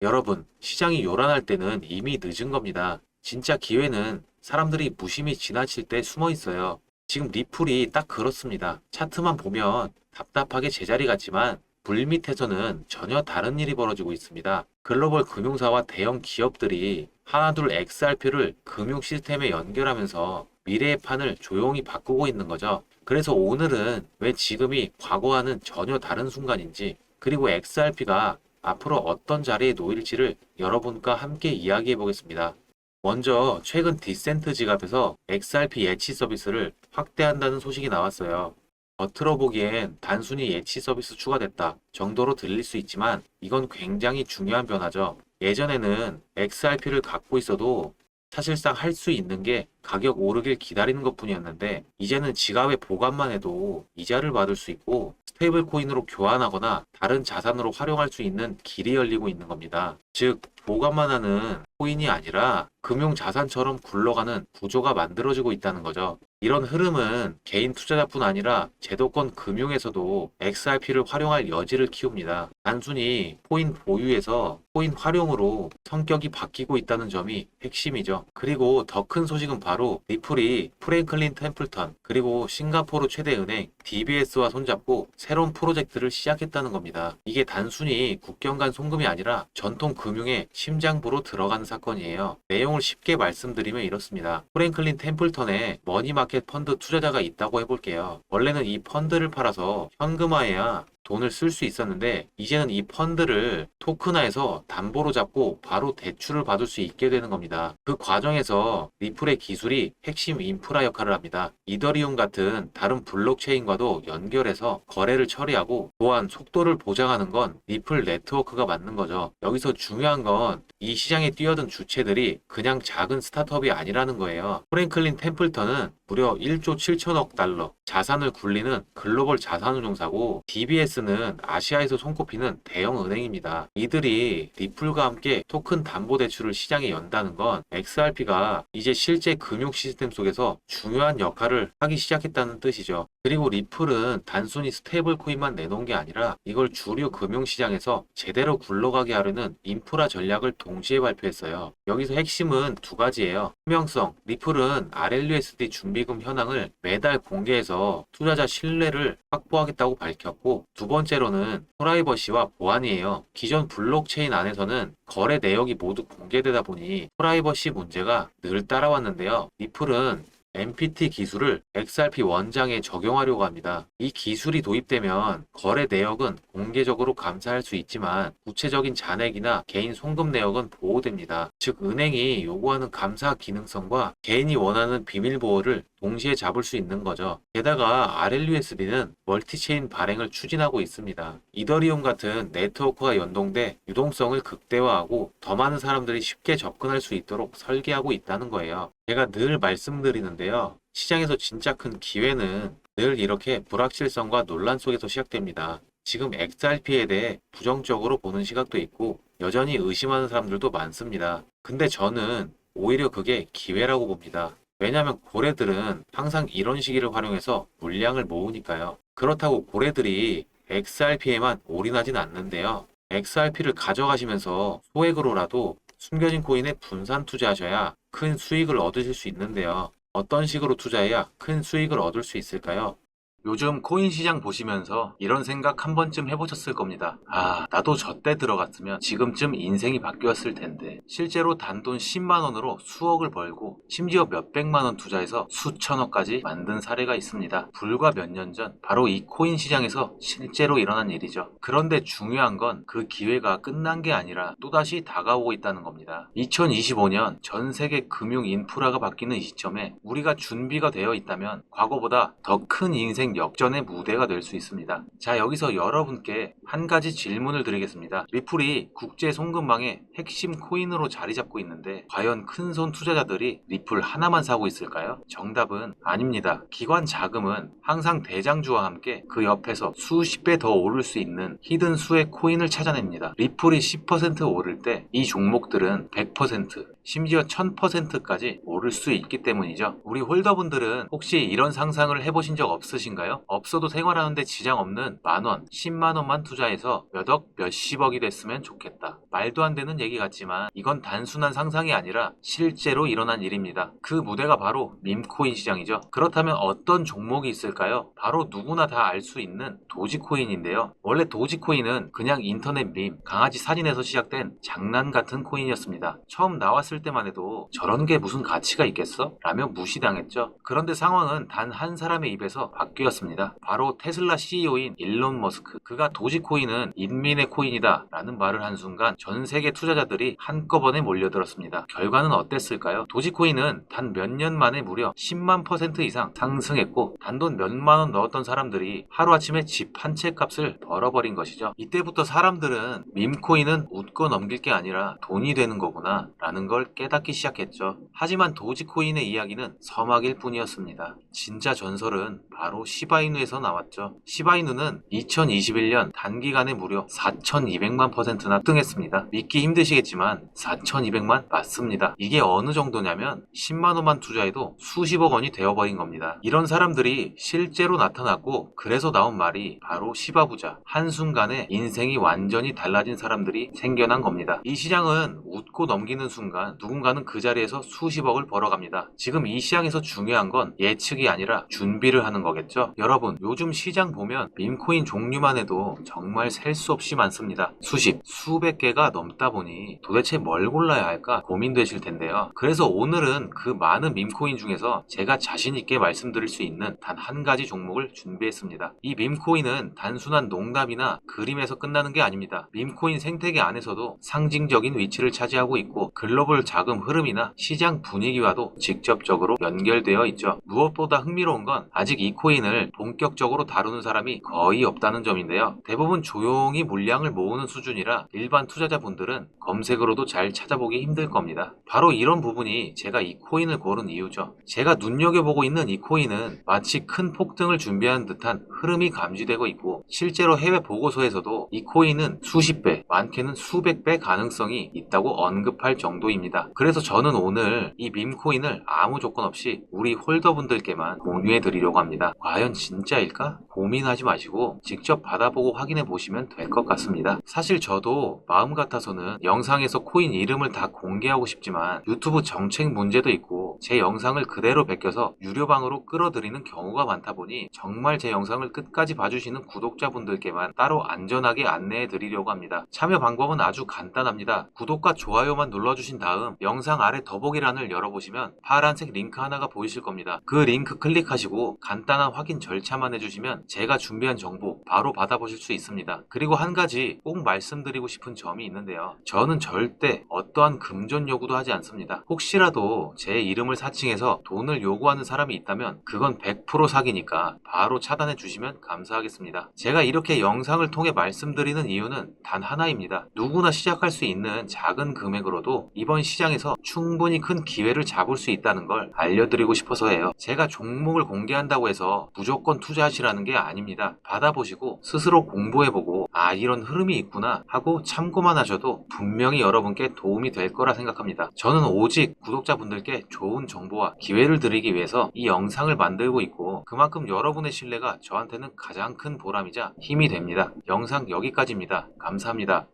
여러분, 시장이 요란할 때는 이미 늦은 겁니다. 진짜 기회는 사람들이 무심히 지나칠 때 숨어 있어요. 지금 리플이 딱 그렇습니다. 차트만 보면 답답하게 제자리 같지만 물밑에서는 전혀 다른 일이 벌어지고 있습니다. 글로벌 금융사와 대형 기업들이 하나둘 XRP를 금융 시스템에 연결하면서 미래의 판을 조용히 바꾸고 있는 거죠. 그래서 오늘은 왜 지금이 과거와는 전혀 다른 순간인지, 그리고 XRP가 앞으로 어떤 자리에 놓일지를 여러분과 함께 이야기해 보겠습니다. 먼저 최근 디센트 지갑에서 XRP 예치 서비스를 확대한다는 소식이 나왔어요. 겉으로 보기엔 단순히 예치 서비스 추가됐다 정도로 들릴 수 있지만 이건 굉장히 중요한 변화죠. 예전에는 XRP를 갖고 있어도 사실상 할 수 있는 게 가격 오르길 기다리는 것뿐이었는데, 이제는 지갑에 보관만 해도 이자를 받을 수 있고 스테이블 코인으로 교환하거나 다른 자산으로 활용할 수 있는 길이 열리고 있는 겁니다. 즉, 보관만 하는 코인이 아니라 금융 자산처럼 굴러가는 구조가 만들어지고 있다는 거죠. 이런 흐름은 개인 투자자뿐 아니라 제도권 금융에서도 XRP를 활용할 여지를 키웁니다. 단순히 코인 보유에서 코인 활용으로 성격이 바뀌고 있다는 점이 핵심이죠. 그리고 더 큰 소식은 바로 리플이 프랭클린 템플턴 그리고 싱가포르 최대 은행 DBS와 손잡고 새로운 프로젝트를 시작했다는 겁니다. 이게 단순히 국경 간 송금이 아니라 전통 금융의 심장부로 들어가는 사건이에요. 내용을 쉽게 말씀드리면 이렇습니다. 프랭클린 템플턴에 머니마켓 펀드 투자자가 있다고 해볼게요. 원래는 이 펀드를 팔아서 현금화해야 돈을 쓸 수 있었는데, 이제는 이 펀드를 토큰화해서 담보로 잡고 바로 대출을 받을 수 있게 되는 겁니다. 그 과정에서 리플의 기술이 핵심 인프라 역할을 합니다. 이더리움 같은 다른 블록체인과도 연결해서 거래를 처리하고, 또한 속도를 보장하는 건 리플 네트워크가 맞는 거죠. 여기서 중요한 건 이 시장에 뛰어든 주체들이 그냥 작은 스타트업이 아니라는 거예요. 프랭클린 템플턴은 무려 1조 7천억 달러 자산을 굴리는 글로벌 자산운용사고, DBS는 아시아에서 손꼽히는 대형 은행입니다. 이들이 리플과 함께 토큰 담보대출을 시장에 연다는 건 XRP가 이제 실제 금융 시스템 속에서 중요한 역할을 하기 시작했다는 뜻이죠. 그리고 리플은 단순히 스테이블 코인만 내놓은 게 아니라 이걸 주류 금융시장에서 제대로 굴러가게 하려는 인프라 전략을 동시에 발표했어요. 여기서 핵심은 두 가지예요. 투명성. 리플은 RLUSD 준비금 현황을 매달 공개해서 투자자 신뢰를 확보하겠다고 밝혔고, 두 번째로는 프라이버시와 보안이에요. 기존 블록체인 안에서는 거래 내역이 모두 공개되다 보니 프라이버시 문제가 늘 따라왔는데요. 리플은 MPT 기술을 XRP 원장에 적용하려고 합니다. 이 기술이 도입되면 거래 내역은 공개적으로 감사할 수 있지만 구체적인 잔액이나 개인 송금 내역은 보호됩니다. 즉, 은행이 요구하는 감사 기능성과 개인이 원하는 비밀 보호를 동시에 잡을 수 있는 거죠. 게다가 RLUSD는 멀티체인 발행을 추진하고 있습니다. 이더리움 같은 네트워크가 연동돼 유동성을 극대화하고 더 많은 사람들이 쉽게 접근할 수 있도록 설계하고 있다는 거예요. 제가 늘 말씀드리는데요. 시장에서 진짜 큰 기회는 늘 이렇게 불확실성과 논란 속에서 시작됩니다. 지금 XRP에 대해 부정적으로 보는 시각도 있고 여전히 의심하는 사람들도 많습니다. 근데 저는 오히려 그게 기회라고 봅니다. 왜냐하면 고래들은 항상 이런 시기를 활용해서 물량을 모으니까요. 그렇다고 고래들이 XRP에만 올인하진 않는데요. XRP를 가져가시면서 소액으로라도 숨겨진 코인에 분산 투자하셔야 큰 수익을 얻으실 수 있는데요. 어떤 식으로 투자해야 큰 수익을 얻을 수 있을까요? 요즘 코인 시장 보시면서 이런 생각 한 번쯤 해보셨을 겁니다. 아, 나도 저때 들어갔으면 지금쯤 인생이 바뀌었을 텐데. 실제로 단돈 10만 원으로 수억을 벌고 심지어 몇백만 원 투자해서 수천억까지 만든 사례가 있습니다. 불과 몇 년 전 바로 이 코인 시장에서 실제로 일어난 일이죠. 그런데 중요한 건 그 기회가 끝난 게 아니라 또다시 다가오고 있다는 겁니다. 2025년 전 세계 금융 인프라가 바뀌는 이 시점에 우리가 준비가 되어 있다면 과거보다 더 큰 인생 역전의 무대가 될 수 있습니다. 자, 여기서 여러분께 한 가지 질문을 드리겠습니다. 리플이 국제 송금망의 핵심 코인으로 자리 잡고 있는데 과연 큰손 투자자들이 리플 하나만 사고 있을까요? 정답은 아닙니다. 기관 자금은 항상 대장주와 함께 그 옆에서 수십 배 더 오를 수 있는 히든 수의 코인을 찾아냅니다. 리플이 10% 오를 때 이 종목들은 100%, 심지어 1000%까지 오를 수 있기 때문이죠. 우리 홀더분들은 혹시 이런 상상을 해보신 적 없으신가요? 아닌가요? 없어도 생활하는데 지장 없는 만원, 10만원만 투자해서 몇억, 몇십억이 됐으면 좋겠다. 말도 안 되는 얘기 같지만 이건 단순한 상상이 아니라 실제로 일어난 일입니다. 그 무대가 바로 밈코인 시장이죠. 그렇다면 어떤 종목이 있을까요? 바로 누구나 다 알 수 있는 도지코인인데요. 원래 도지코인은 그냥 인터넷 밈, 강아지 사진에서 시작된 장난 같은 코인이었습니다. 처음 나왔을 때만 해도 저런 게 무슨 가치가 있겠어? 라며 무시당했죠. 그런데 상황은 단 한 사람의 입에서 바뀌었습니다. 바로 테슬라 CEO인 일론 머스크. 그가 도지코인은 인민의 코인이다 라는 말을 한 순간 전 세계 투자자들이 한꺼번에 몰려들었습니다. 결과는 어땠을까요? 도지코인은 단 몇 년 만에 무려 10만 % 이상 상승했고 단돈 몇만 원 넣었던 사람들이 하루아침에 집 한 채 값을 벌어버린 것이죠. 이때부터 사람들은 밈코인은 웃고 넘길 게 아니라 돈이 되는 거구나 라는 걸 깨닫기 시작했죠. 하지만 도지코인의 이야기는 서막일 뿐이었습니다. 진짜 전설은 바로 시바이누에서 나왔죠. 시바이누는 2021년 단기간에 무려 4200만 %나 등했습니다. 믿기 힘드시겠지만 4200만 맞습니다. 이게 어느 정도냐면 10만원만 투자해도 수십억 원이 되어버린 겁니다. 이런 사람들이 실제로 나타났고 그래서 나온 말이 바로 시바부자. 한순간에 인생이 완전히 달라진 사람들이 생겨난 겁니다. 이 시장은 웃고 넘기는 순간 누군가는 그 자리에서 수십억을 벌어갑니다. 지금 이 시장에서 중요한 건 예측이 아니라 준비를 하는 거겠죠. 여러분, 요즘 시장 보면 밈코인 종류만 해도 정말 셀 수 없이 많습니다. 수십, 수백 개가 넘다 보니 도대체 뭘 골라야 할까 고민되실 텐데요. 그래서 오늘은 그 많은 밈코인 중에서 제가 자신 있게 말씀드릴 수 있는 단 한 가지 종목을 준비했습니다. 이 밈코인은 단순한 농담이나 그림에서 끝나는 게 아닙니다. 밈코인 생태계 안에서도 상징적인 위치를 차지하고 있고 글로벌 자금 흐름이나 시장 분위기와도 직접적으로 연결되어 있죠. 무엇보다 흥미로운 건 아직 이 코인을 본격적으로 다루는 사람이 거의 없다는 점인데요. 대부분 조용히 물량을 모으는 수준이라 일반 투자자분들은 검색으로도 잘 찾아보기 힘들 겁니다. 바로 이런 부분이 제가 이 코인을 고른 이유죠. 제가 눈여겨보고 있는 이 코인은 마치 큰 폭등을 준비하는 듯한 흐름이 감지되고 있고 실제로 해외 보고서에서도 이 코인은 수십 배, 많게는 수백 배 가능성이 있다고 언급할 정도입니다. 그래서 저는 오늘 이 밈코인을 아무 조건 없이 우리 홀더분들께만 공유해 드리려고 합니다. 과연 진짜일까? 고민하지 마시고 직접 받아보고 확인해 보시면 될 것 같습니다. 사실 저도 마음 같아서는 영상에서 코인 이름을 다 공개하고 싶지만 유튜브 정책 문제도 있고 제 영상을 그대로 베껴서 유료방으로 끌어들이는 경우가 많다 보니 정말 제 영상을 끝까지 봐주시는 구독자분들께만 따로 안전하게 안내해 드리려고 합니다. 참여 방법은 아주 간단합니다. 구독과 좋아요만 눌러주신 다음 영상 아래 더보기란을 열어보시면 파란색 링크 하나가 보이실 겁니다. 그 링크 클릭하시고 간단한 확인 절차만 해주시면 제가 준비한 정보 바로 받아보실 수 있습니다. 그리고 한 가지 꼭 말씀드리고 싶은 점이 있는데요. 저는 절대 어떠한 금전 요구도 하지 않습니다. 혹시라도 제 이름을 사칭해서 돈을 요구하는 사람이 있다면 그건 100% 사기니까 바로 차단해 주시면 감사하겠습니다. 제가 이렇게 영상을 통해 말씀드리는 이유는 단 하나입니다. 누구나 시작할 수 있는 작은 금액으로도 이번 시장에서 충분히 큰 기회를 잡을 수 있다는 걸 알려드리고 싶어서예요. 제가 종목을 공개한다고 해서 무조건 투자하시라는 게 아닙니다. 받아보시고 스스로 공부해보고 아 이런 흐름이 있구나 하고 참고만 하셔도 분명히 여러분께 도움이 될 거라 생각합니다. 저는 오직 구독자분들께 좋은 정보와 기회를 드리기 위해서 이 영상을 만들고 있고 그만큼 여러분의 신뢰가 저한테는 가장 큰 보람이자 힘이 됩니다. 영상 여기까지입니다. 감사합니다.